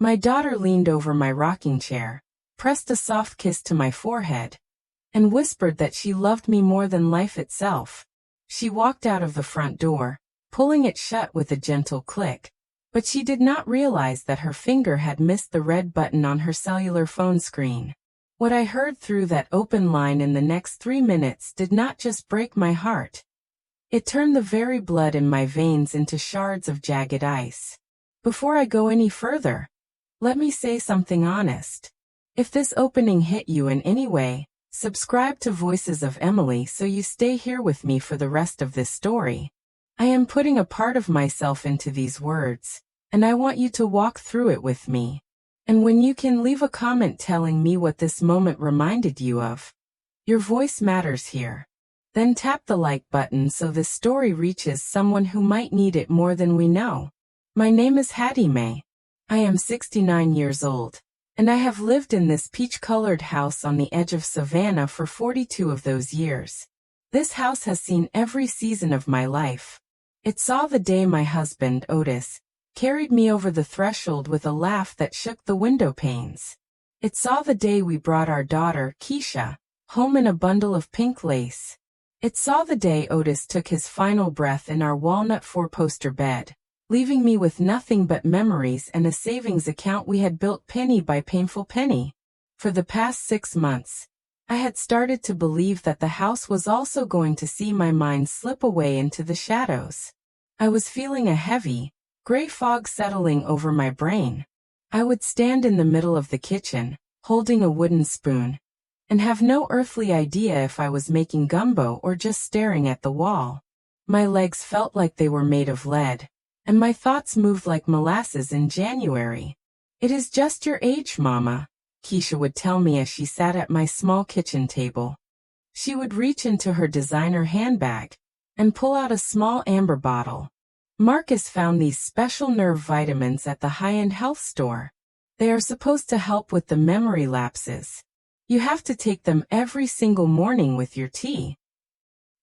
My daughter leaned over my rocking chair, pressed a soft kiss to my forehead, and whispered that she loved me more than life itself. She walked out of the front door, pulling it shut with a gentle click, but she did not realize that her finger had missed the red button on her cellular phone screen. What I heard through that open line in the next 3 minutes did not just break my heart. It turned the very blood in my veins into shards of jagged ice. Before I go any further, let me say something honest. If this opening hit you in any way, subscribe to Voices of Emily so you stay here with me for the rest of this story. I am putting a part of myself into these words, and I want you to walk through it with me. And when you can, leave a comment telling me what this moment reminded you of. Your voice matters here. Then tap the like button so this story reaches someone who might need it more than we know. My name is Hattie Mae. I am 69 years old, and I have lived in this peach-colored house on the edge of Savannah for 42 of those years. This house has seen every season of my life. It saw the day my husband, Otis, carried me over the threshold with a laugh that shook the window panes. It saw the day we brought our daughter, Keisha, home in a bundle of pink lace. It saw the day Otis took his final breath in our walnut four-poster bed, leaving me with nothing but memories and a savings account we had built penny by painful penny. For the past 6 months, I had started to believe that the house was also going to see my mind slip away into the shadows. I was feeling a heavy, gray fog settling over my brain. I would stand in the middle of the kitchen, holding a wooden spoon, and have no earthly idea if I was making gumbo or just staring at the wall. My legs felt like they were made of lead, and my thoughts moved like molasses in January. "It is just your age, Mama," Keisha would tell me as she sat at my small kitchen table. She would reach into her designer handbag and pull out a small amber bottle. Marcus found these special nerve vitamins at the high-end health store. They are supposed to help with the memory lapses. You have to take them every single morning with your tea.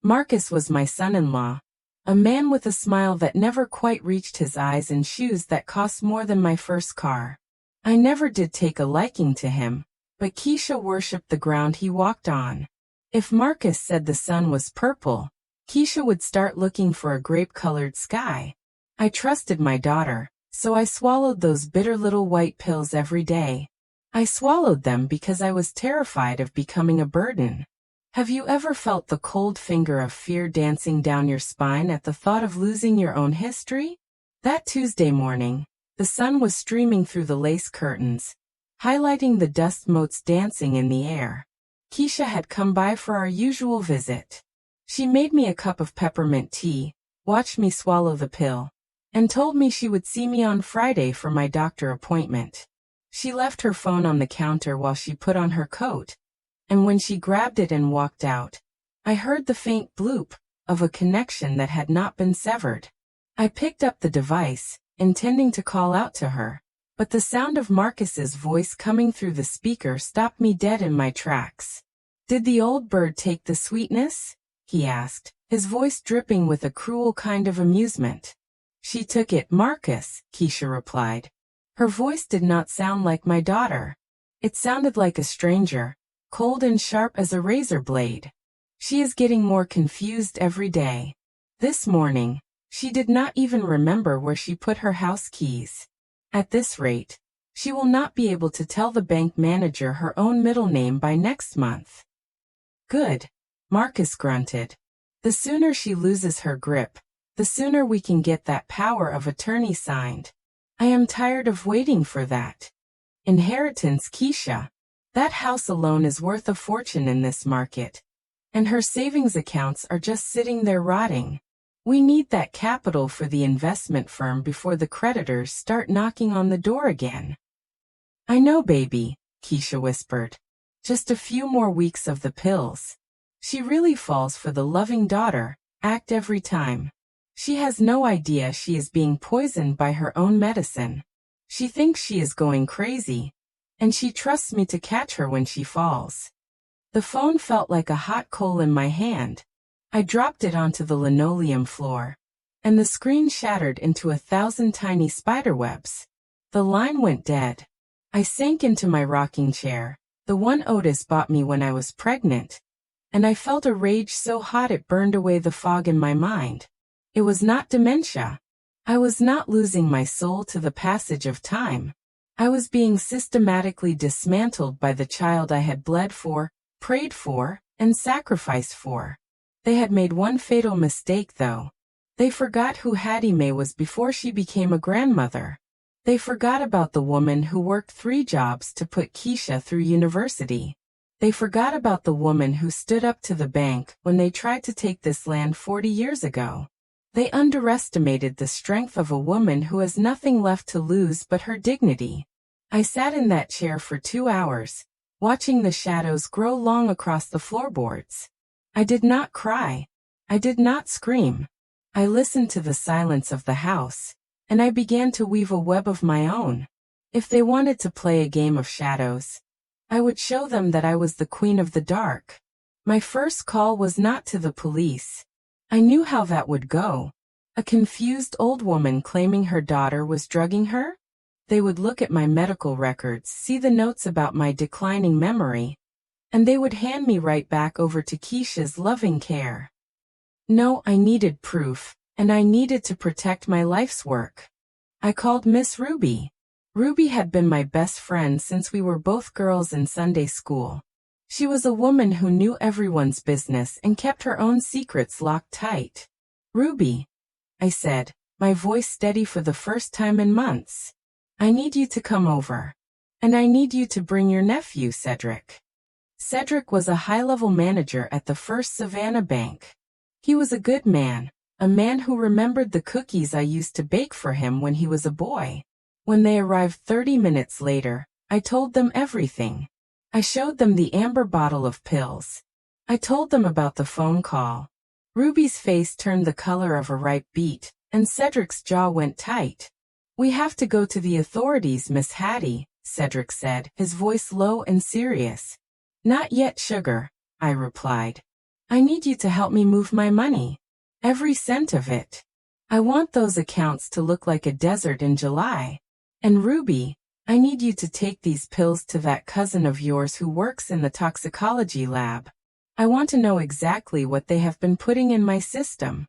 Marcus was my son-in-law, a man with a smile that never quite reached his eyes and shoes that cost more than my first car. I never did take a liking to him, but Keisha worshipped the ground he walked on. If Marcus said the sun was purple, Keisha would start looking for a grape-colored sky. I trusted my daughter, so I swallowed those bitter little white pills every day. I swallowed them because I was terrified of becoming a burden. Have you ever felt the cold finger of fear dancing down your spine at the thought of losing your own history? That Tuesday morning, the sun was streaming through the lace curtains, highlighting the dust motes dancing in the air. Keisha had come by for our usual visit. She made me a cup of peppermint tea, watched me swallow the pill, and told me she would see me on Friday for my doctor appointment. She left her phone on the counter while she put on her coat, and when she grabbed it and walked out, I heard the faint bloop of a connection that had not been severed. I picked up the device, intending to call out to her, but the sound of Marcus's voice coming through the speaker stopped me dead in my tracks. "Did the old bird take the sweetness?" he asked, his voice dripping with a cruel kind of amusement. "She took it, Marcus," Keisha replied. Her voice did not sound like my daughter. It sounded like a stranger, cold and sharp as a razor blade. "She is getting more confused every day. This morning, she did not even remember where she put her house keys. At this rate, she will not be able to tell the bank manager her own middle name by next month." "Good," Marcus grunted. "The sooner she loses her grip, the sooner we can get that power of attorney signed. I am tired of waiting for that inheritance, Keisha. That house alone is worth a fortune in this market, and her savings accounts are just sitting there rotting. We need that capital for the investment firm before the creditors start knocking on the door again." "I know, baby," Keisha whispered. "Just a few more weeks of the pills. She really falls for the loving daughter act every time. She has no idea she is being poisoned by her own medicine. She thinks she is going crazy, and she trusts me to catch her when she falls." The phone felt like a hot coal in my hand. I dropped it onto the linoleum floor, and the screen shattered into 1,000 tiny spiderwebs. The line went dead. I sank into my rocking chair, the one Otis bought me when I was pregnant, and I felt a rage so hot it burned away the fog in my mind. It was not dementia. I was not losing my soul to the passage of time. I was being systematically dismantled by the child I had bled for, prayed for, and sacrificed for. They had made one fatal mistake, though. They forgot who Hattie Mae was before she became a grandmother. They forgot about the woman who worked 3 jobs to put Keisha through university. They forgot about the woman who stood up to the bank when they tried to take this land 40 years ago. They underestimated the strength of a woman who has nothing left to lose but her dignity. I sat in that chair for 2 hours, watching the shadows grow long across the floorboards. I did not cry. I did not scream. I listened to the silence of the house, and I began to weave a web of my own. If they wanted to play a game of shadows, I would show them that I was the queen of the dark. My first call was not to the police. I knew how that would go. A confused old woman claiming her daughter was drugging her? They would look at my medical records, see the notes about my declining memory, and they would hand me right back over to Keisha's loving care. No, I needed proof, and I needed to protect my life's work. I called Miss Ruby. Ruby had been my best friend since we were both girls in Sunday school. She was a woman who knew everyone's business and kept her own secrets locked tight. Ruby, I said, my voice steady for the first time in months. I need you to come over. And I need you to bring your nephew, Cedric. Cedric was a high-level manager at the First Savannah Bank. He was a good man, a man who remembered the cookies I used to bake for him when he was a boy. When they arrived 30 minutes later, I told them everything. I showed them the amber bottle of pills. I told them about the phone call. Ruby's face turned the color of a ripe beet, and Cedric's jaw went tight. We have to go to the authorities, Miss Hattie, Cedric said, his voice low and serious. Not yet, sugar, I replied. I need you to help me move my money. Every cent of it. I want those accounts to look like a desert in July. And Ruby, I need you to take these pills to that cousin of yours who works in the toxicology lab. I want to know exactly what they have been putting in my system.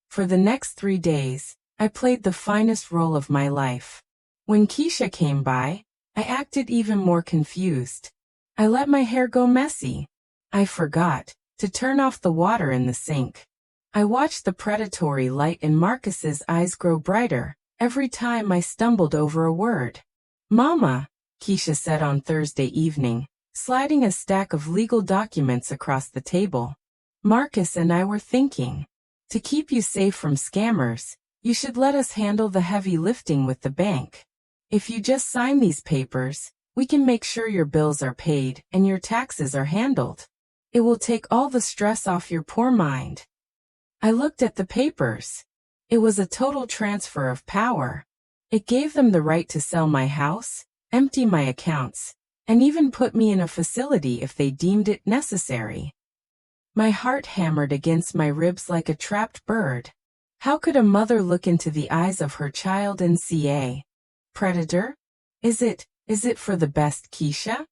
For the next 3 days, I played the finest role of my life. When Keisha came by, I acted even more confused. I let my hair go messy. I forgot to turn off the water in the sink. I watched the predatory light in Marcus's eyes grow brighter every time I stumbled over a word. Mama, Keisha said on Thursday evening, sliding a stack of legal documents across the table. Marcus and I were thinking, to keep you safe from scammers, you should let us handle the heavy lifting with the bank. If you just sign these papers, we can make sure your bills are paid and your taxes are handled. It will take all the stress off your poor mind. I looked at the papers. It was a total transfer of power. It gave them the right to sell my house, empty my accounts, and even put me in a facility if they deemed it necessary. My heart hammered against my ribs like a trapped bird. How could a mother look into the eyes of her child and see a predator? Is it for the best, Keisha?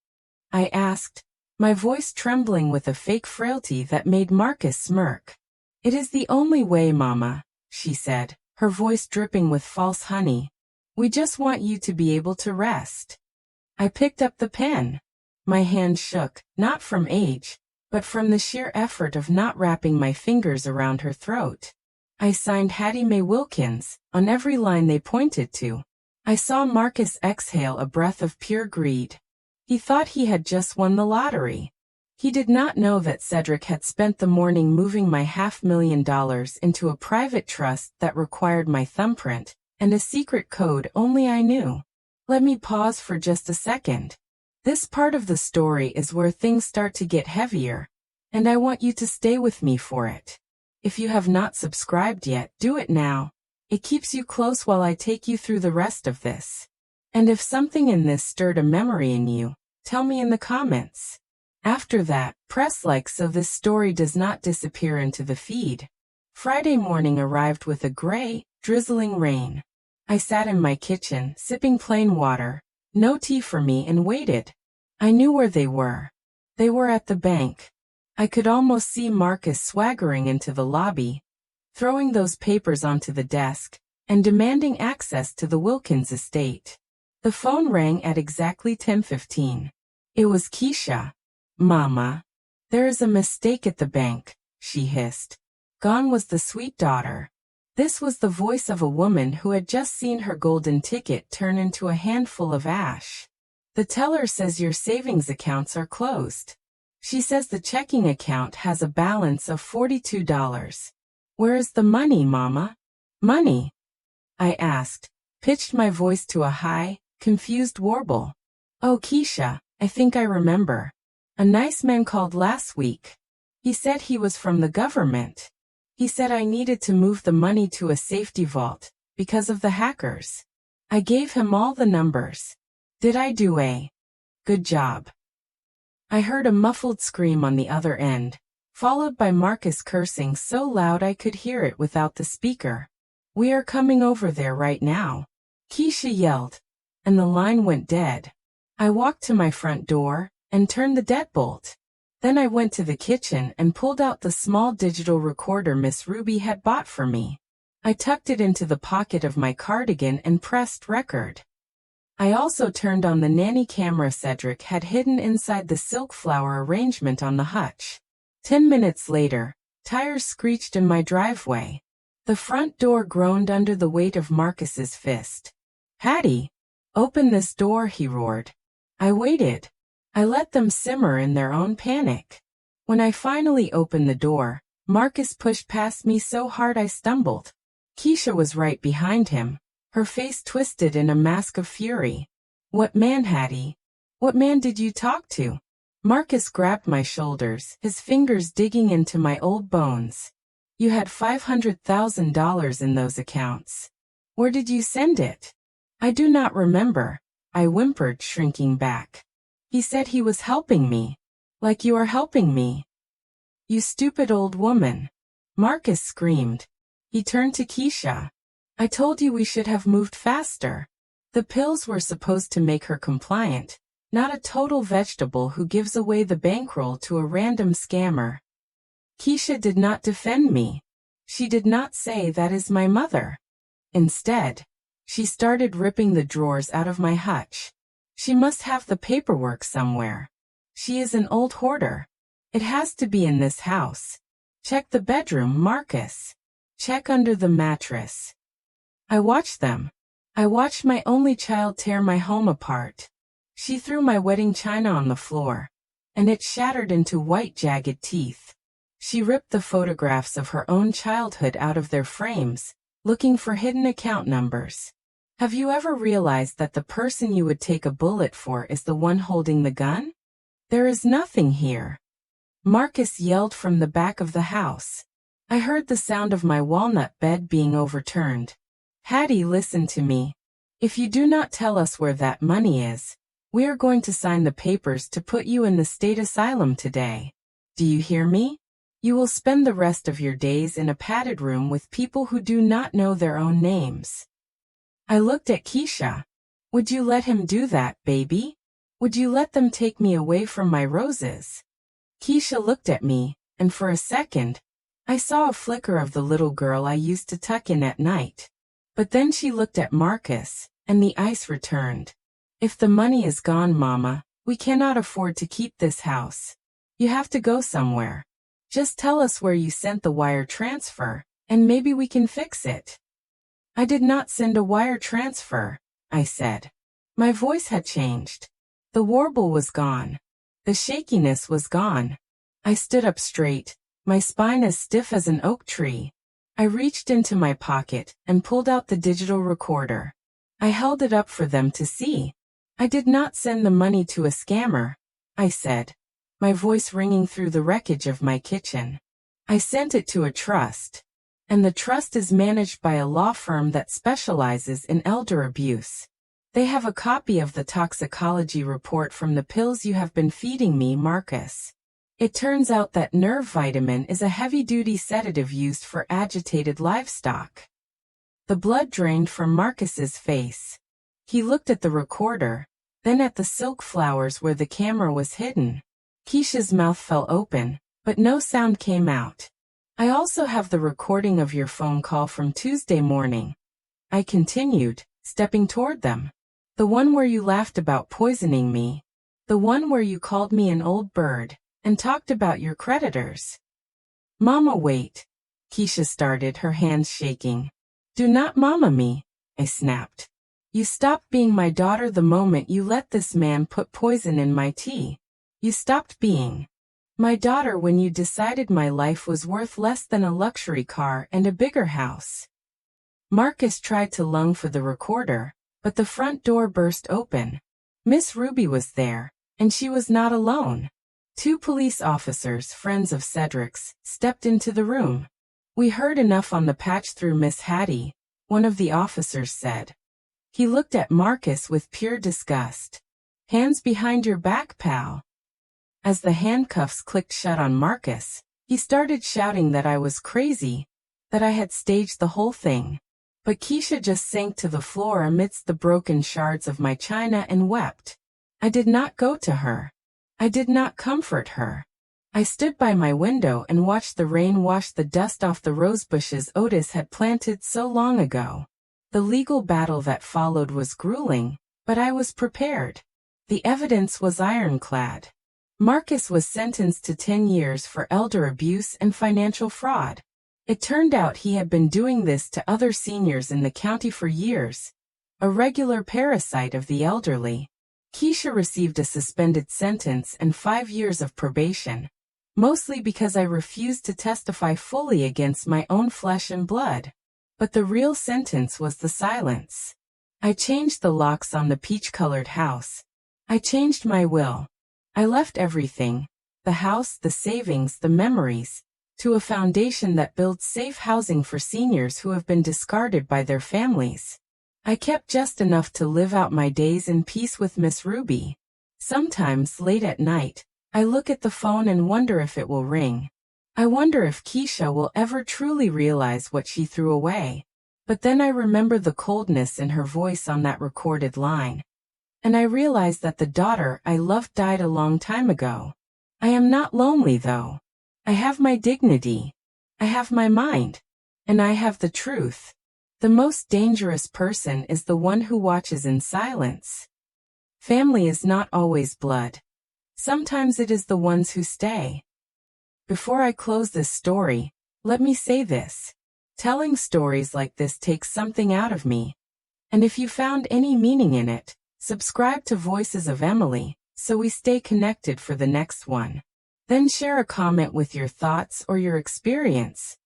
I asked, my voice trembling with a fake frailty that made Marcus smirk. It is the only way, Mama, she said, her voice dripping with false honey. We just want you to be able to rest. I picked up the pen. My hand shook, not from age, but from the sheer effort of not wrapping my fingers around her throat. I signed Hattie Mae Wilkins on every line they pointed to. I saw Marcus exhale a breath of pure greed. He thought he had just won the lottery. He did not know that Cedric had spent the morning moving my $500,000 into a private trust that required my thumbprint and a secret code only I knew. Let me pause for just a second. This part of the story is where things start to get heavier, and I want you to stay with me for it. If you have not subscribed yet, do it now. It keeps you close while I take you through the rest of this. And if something in this stirred a memory in you, tell me in the comments. After that, press like so this story does not disappear into the feed. Friday morning arrived with a gray, drizzling rain. I sat in my kitchen, sipping plain water, no tea for me, and waited. I knew where they were. They were at the bank. I could almost see Marcus swaggering into the lobby, throwing those papers onto the desk, and demanding access to the Wilkins estate. The phone rang at exactly 10:15. It was Keisha. "Mama, there is a mistake at the bank," she hissed. Gone was the sweet daughter. This was the voice of a woman who had just seen her golden ticket turn into a handful of ash. "The teller says your savings accounts are closed. She says the checking account has a balance of $42. Where is the money, Mama?" "Money?" I asked, pitched my voice to a high, confused warble. "Oh, Keisha, I think I remember. A nice man called last week. He said he was from the government. He said I needed to move the money to a safety vault because of the hackers. I gave him all the numbers. Did I do a good job?" I heard a muffled scream on the other end, followed by Marcus cursing so loud I could hear it without the speaker. "We are coming over there right now," Keisha yelled, and the line went dead. I walked to my front door and turned the deadbolt. Then I went to the kitchen and pulled out the small digital recorder Miss Ruby had bought for me. I tucked it into the pocket of my cardigan and pressed record. I also turned on the nanny camera Cedric had hidden inside the silk flower arrangement on the hutch. 10 minutes later, tires screeched in my driveway. The front door groaned under the weight of Marcus's fist. "Hattie, open this door," he roared. I waited. I let them simmer in their own panic. When I finally opened the door, Marcus pushed past me so hard I stumbled. Keisha was right behind him, her face twisted in a mask of fury. "What man, Hattie? What man did you talk to?" Marcus grabbed my shoulders, his fingers digging into my old bones. "You had $500,000 in those accounts. Where did you send it?" "I do not remember," I whimpered, shrinking back. "He said he was helping me. Like you are helping me." "You stupid old woman," Marcus screamed. He turned to Keisha. "I told you we should have moved faster." The pills were supposed to make her compliant, not a total vegetable who gives away the bankroll to a random scammer. Keisha did not defend me. She did not say that is my mother. Instead, she started ripping the drawers out of my hutch. She must have the paperwork somewhere. She is an old hoarder. It has to be in this house. Check the bedroom, Marcus. Check under the mattress. I watched them. I watched my only child tear my home apart. She threw my wedding china on the floor, and it shattered into white jagged teeth. She ripped the photographs of her own childhood out of their frames, looking for hidden account numbers. Have you ever realized that the person you would take a bullet for is the one holding the gun? There is nothing here. Marcus yelled from the back of the house. I heard the sound of my walnut bed being overturned. "Hattie, listen to me. If you do not tell us where that money is, we are going to sign the papers to put you in the state asylum today. Do you hear me? You will spend the rest of your days in a padded room with people who do not know their own names." I looked at Keisha. "Would you let him do that, baby? Would you let them take me away from my roses?" Keisha looked at me, and for a second, I saw a flicker of the little girl I used to tuck in at night. But then she looked at Marcus, and the ice returned. "If the money is gone, Mama, we cannot afford to keep this house. You have to go somewhere. Just tell us where you sent the wire transfer, and maybe we can fix it." "I did not send a wire transfer," I said. My voice had changed. The warble was gone. The shakiness was gone. I stood up straight, my spine as stiff as an oak tree. I reached into my pocket and pulled out the digital recorder. I held it up for them to see. "I did not send the money to a scammer," I said, my voice ringing through the wreckage of my kitchen. "I sent it to a trust. And the trust is managed by a law firm that specializes in elder abuse. They have a copy of the toxicology report from the pills you have been feeding me, Marcus. It turns out that nerve vitamin is a heavy-duty sedative used for agitated livestock." The blood drained from Marcus's face. He looked at the recorder, then at the silk flowers where the camera was hidden. Keisha's mouth fell open, but no sound came out. I also have the recording of your phone call from Tuesday morning, I continued, stepping toward them. The one where you laughed about poisoning me. The one where you called me an old bird, and talked about your creditors. Mama, wait. Keisha started, her hands shaking. Do not mama me, I snapped. You stopped being my daughter the moment you let this man put poison in my tea. You stopped being my daughter when you decided my life was worth less than a luxury car and a bigger house. Marcus tried to lung for the recorder, but the front door burst open. Miss Ruby was there, and she was not alone. 2 police officers, friends of Cedric's, stepped into the room. We heard enough on the patch through Miss Hattie, one of the officers said. He looked at Marcus with pure disgust. Hands behind your back, pal. As the handcuffs clicked shut on Marcus, he started shouting that I was crazy, that I had staged the whole thing. But Keisha just sank to the floor amidst the broken shards of my china and wept. I did not go to her. I did not comfort her. I stood by my window and watched the rain wash the dust off the rosebushes Otis had planted so long ago. The legal battle that followed was grueling, but I was prepared. The evidence was ironclad. Marcus was sentenced to 10 years for elder abuse and financial fraud. It turned out he had been doing this to other seniors in the county for years, a regular parasite of the elderly. Keisha received a suspended sentence and 5 years of probation, mostly because I refused to testify fully against my own flesh and blood. But the real sentence was the silence. I changed the locks on the peach-colored house. I changed my will. I left everything, the house, the savings, the memories, to a foundation that builds safe housing for seniors who have been discarded by their families. I kept just enough to live out my days in peace with Miss Ruby. Sometimes, late at night, I look at the phone and wonder if it will ring. I wonder if Keisha will ever truly realize what she threw away. But then I remember the coldness in her voice on that recorded line. And I realize that the daughter I loved died a long time ago. I am not lonely though. I have my dignity. I have my mind. And I have the truth. The most dangerous person is the one who watches in silence. Family is not always blood. Sometimes it is the ones who stay. Before I close this story, let me say this. Telling stories like this takes something out of me. And if you found any meaning in it, subscribe to Voices of Emily, so we stay connected for the next one. Then share a comment with your thoughts or your experience.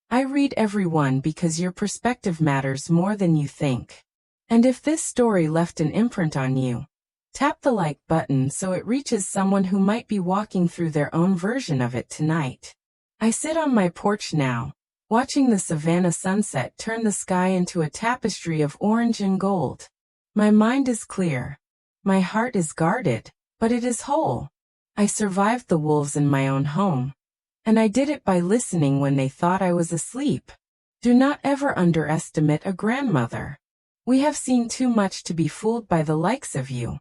I read every one because your perspective matters more than you think. And if this story left an imprint on you, tap the like button so it reaches someone who might be walking through their own version of it tonight. I sit on my porch now, watching the Savannah sunset turn the sky into a tapestry of orange and gold. My mind is clear. My heart is guarded, but it is whole. I survived the wolves in my own home. And I did it by listening when they thought I was asleep. Do not ever underestimate a grandmother. We have seen too much to be fooled by the likes of you.